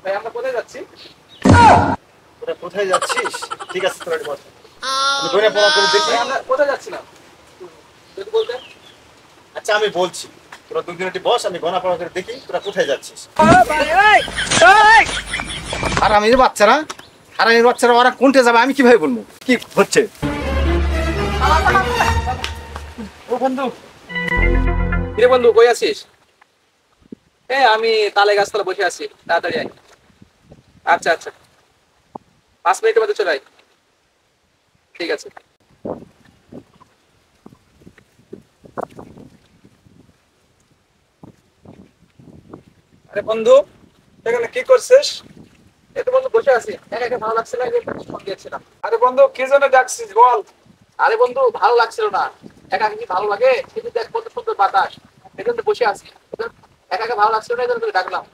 ভাই আমরা কোথায় যাচ্ছি? তোরা কোথায় যাচ্ছিস? ঠিক আছে তোরা বল। আমি ধরে পড়া করে দেখি। ভাই আমরা কোথায় যাচ্ছিলাম যদি বলতেন। আচ্ছা আমি বলছি, তোরা দুদিন একটু বস, আমি গণা পড়া করে দেখি তোরা কোথায় যাচ্ছিস। আর আমি বাচ্চারা, ওরা কোনটা যাবে আমি কিভাবে বলবো কি হচ্ছে? ও বন্ধু, কিরে বন্ধু কই আছিস? আমি তালে গাছতলা বসে আছি, তাড়াতাড়ি আয়। আচ্ছা আচ্ছা, 5 মিনিটের মধ্যে চলে আয়। ঠিক আছে। আরে বন্ধু, এখানে কি করছিস? এই তো বন্ধু বসে আছি, একা একা ভালো লাগছে না, ফোন দিয়েছিলাম। আরে বন্ধু কি জন্য ডাকছিস বল? আরে বন্ধু ভালো লাগছিল না, একা একা কি ভালো লাগে? কিন্তু দেখ কত সুন্দর বাতাস, এই জন্য বসে আছি। একা একা ভালো লাগছিল না, এই জন্য তোকে ডাকলাম।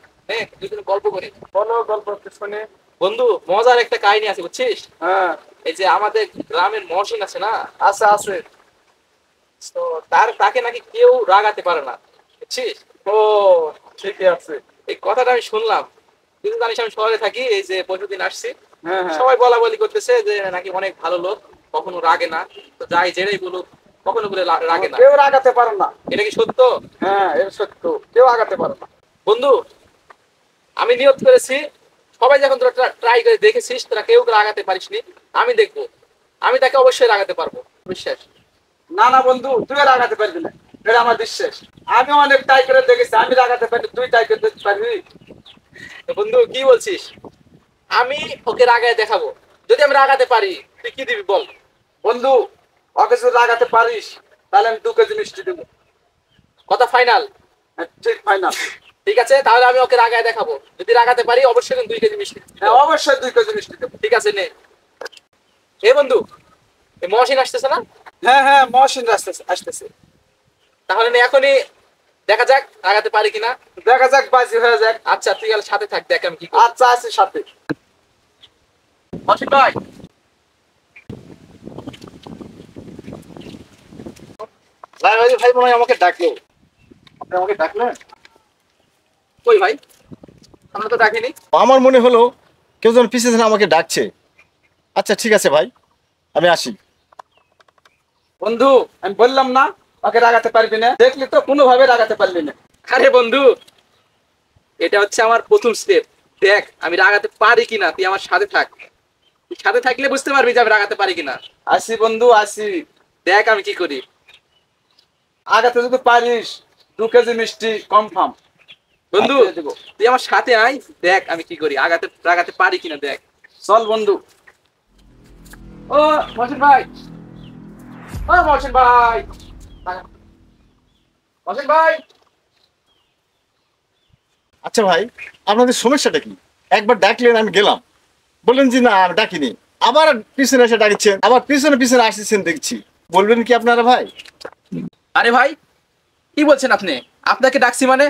দুদিন গল্প করি। বলো, গল্প শুনে। বন্ধু মজার একটা কাহিনী আছে বুঝছিস? হ্যাঁ। এই যে আমাদের গ্রামের মহসিন আছে না? আছে আছে। তো তাকে নাকি কেউ রাগাতে পারে না, বুঝছিস? ও ঠিকই আছে। এই কথাটা আমি শুনলাম, কিন্তু জানিস আমি শহরে থাকি, এই যে পরশুদিন আসছি। সবাই বলা বলি করতেছে যে নাকি অনেক ভালো লোক, কখনো রাগে না। তো যাই যেটাই বলুক, কখনো বলে রাগে না, কেউ রাগাতে পারে না। এটা কি সত্য? হ্যাঁ এটা সত্য, কেউ রাগাতে পারে না। বন্ধু আমি নিয়ত করেছি, সবাই যখন তোরা ট্রাই করে দেখেছিস তোরা কেউ রাগাতে পারিসনি, আমি দেখবো, আমি তাকে অবশ্যই রাগাতে পারবো, বিশ্বাস। না না বন্ধু, তুই রাগাতে পারবি না, এটা আমার বিশ্বাস। আমি অনেক ট্রাই করে দেখেছি, আমি রাগাতে পারি, তুই ট্রাই করে দেখতে পারবি? বন্ধু কি বলছিস? আমি ওকে রাগায় দেখাবো, যদি আমি রাগাতে পারি তুই কি দিবি বল? বন্ধু ওকে যদি রাগাতে পারিস তাহলে আমি 2 কেজি মিষ্টি দেবো। কথা ফাইনাল? ঠিক ফাইনাল। ঠিক আছে, তাহলে আমি ওকে রাগায় দেখাবো, যদি রাগাতে পারি অবশ্যই 2 কেজি মিষ্টি। হ্যাঁ অবশ্যই 2 কেজি মিষ্টি দেবো। ঠিক আছে নে। এ বন্ধু, এই মহসিন আসতেছে না? হ্যাঁ হ্যাঁ মহসিন আসতেছে। তাহলে নে এখনই দেখা যাক রাগাতে পারি কিনা। দেখা যাক, বাজি হয়ে যাক। আচ্ছা তুই গেলে সাথে থাক, দেখ আমি কি করি। আচ্ছা আছি সাথে। মহসিন ভাই, ভাই মনে হয় আমাকে ডাকলো। আপনি আমাকে ডাকলেন? কই ভাই, আমরা তো ডাকিনি। আমার মনে হলো কেউ যেন পিছিয়ে যেন আমাকে ডাকছে। আচ্ছা ঠিক আছে ভাই, আমি আসি। বন্ধু আমি বললাম না ওকে রাগাতে পারবি না, দেখলি তো কোনোভাবে রাগাতে পারলি না। আরে বন্ধু এটা হচ্ছে আমার প্রথম স্টেপ, দেখ আমি রাগাতে পারি কিনা, তুই আমার সাথে থাক, তুই সাথে থাকলে বুঝতে পারবি যে আমি রাগাতে পারি কিনা। আসি বন্ধু আসি, দেখ আমি কি করি। আগাতে যদি পারিস 2 কেজি মিষ্টি কনফার্ম। বন্ধু তুই আমার সাথে আয়, দেখ আমি কি করি, রাগাতে পারি কিনা দেখ। চল বন্ধু। ও মহসিন ভাই, ও মহসিন ভাই, মহসিন ভাই। আচ্ছা ভাই, আপনাদের সমস্যাটা কি? একবার ডাকলেন আমি গেলাম, বললেন যে না আমি ডাকিনি, আবার পিছনে এসে ডাকছেন, আবার পিছনে পিছনে আসছেন দেখছি, বলবেন কি আপনারা ভাই? আরে ভাই কি বলছেন আপনি? আপনাকে ডাকছি মানে?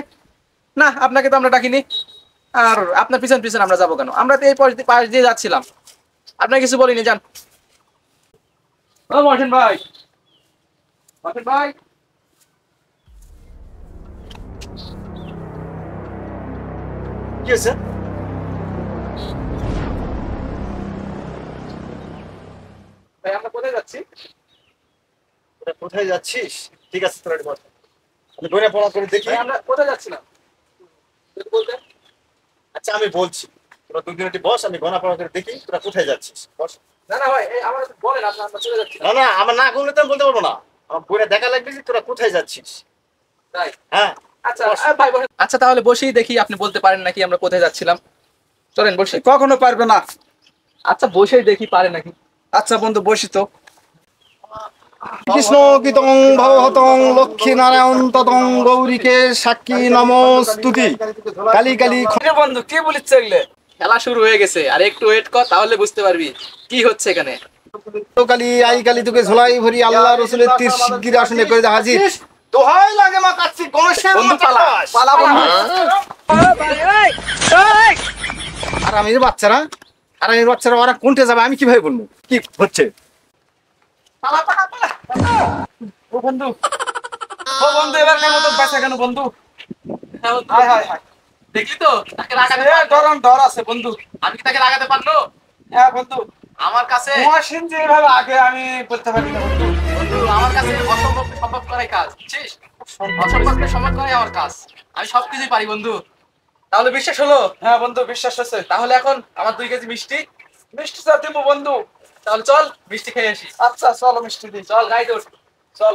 না আপনাকে তো আমরা ডাকিনি, আর আপনার পিছন পিছন আমরা যাবো কেন? আমরা তো এই পাশ দিয়ে যাচ্ছিলাম, আপনাকে কিছু বলিনি, যান। ও মহসিন ভাই, মহসিন ভাই। কি হয়েছে? ভাই আমরা কোথায় যাচ্ছি? তোরা কোথায় যাচ্ছিস? ঠিক আছে তোরা বল, আমি ধরে পড়া করে দেখি। ভাই আমরা কোথায় যাচ্ছিলাম যদি বলতেন। আচ্ছা আমি বলছি, তোরা দুদিন একটু বস, আমি গণা পড়া করে দেখি তোরা কোথায় যাচ্ছিস, বস। না না ভাই আমার বলেন, আমরা চলে যাচ্ছি। না না, আমার না করলে তো আমি বলতে পারবো না, আমার বইটা দেখা লাগবে যে তোরা কোথায় যাচ্ছিস। তাই? হ্যাঁ আচ্ছা ভাই বলেন। আচ্ছা তাহলে বসেই দেখি আপনি বলতে পারেন নাকি আমরা কোথায় যাচ্ছিলাম। চলেন বসে। কখনো পারবে না। আচ্ছা বসেই দেখি পারে নাকি। আচ্ছা বন্ধু বসি তো। কৃষ্ণ কীতং ভবহতং লক্ষ্মী নারায়ণ ততং গৌরীকে সাক্ষী নমস্তুতি কালী কালী। আরে বন্ধু কি বলিস এগুলো? খেলা শুরু হয়ে গেছে, আর একটু ওয়েট কর তাহলে বুঝতে পারবি কি হচ্ছে এখানে। কালী আই কালী তোকে ঝোলাই ভরি আল্লাহ রসুলের তীর শিগগির আসনে করে দে হাজির। দোহাই লাগে মা কাচ্চি গণেশের বন্ধু পালা পালা বন্ধু। আর আমি বাচ্চারা, ওরা কোনটা যাবে আমি কিভাবে বলবো কি হচ্ছে? পালা পালা পালা। ও বন্ধু, ও বন্ধু এবার কেন তো বাঁচা কেন বন্ধু? হ্যাঁ বন্ধু, হায় হায় হায় দেখলি তো তাকে রাগাতে এ পারলো। গরম ডর আছে বন্ধু। আমি কি তাকে রাগাতে পারলো? হ্যাঁ বন্ধু, আমার কাছে মহাসিন যেভাবে আগে আমি বলতে পারি না বন্ধু। বন্ধু, আমার কাছে অসম্ভবকে সম্ভব করাই কাজ, বুঝছিস? অসম্ভবকে সম্ভব করাই আমার কাজ। আমি সবকিছুই পারি বন্ধু। তাহলে বিশ্বাস হলো? হ্যাঁ বন্ধু, বিশ্বাস আছে। তাহলে এখন আমার 2 কেজি মিষ্টি। মিষ্টি চা দিব বন্ধু। তাহলে চল মিষ্টি খেয়ে আসি। আচ্ছা চলো মিষ্টি দিই। চল গাড়িতে ওঠ। চল।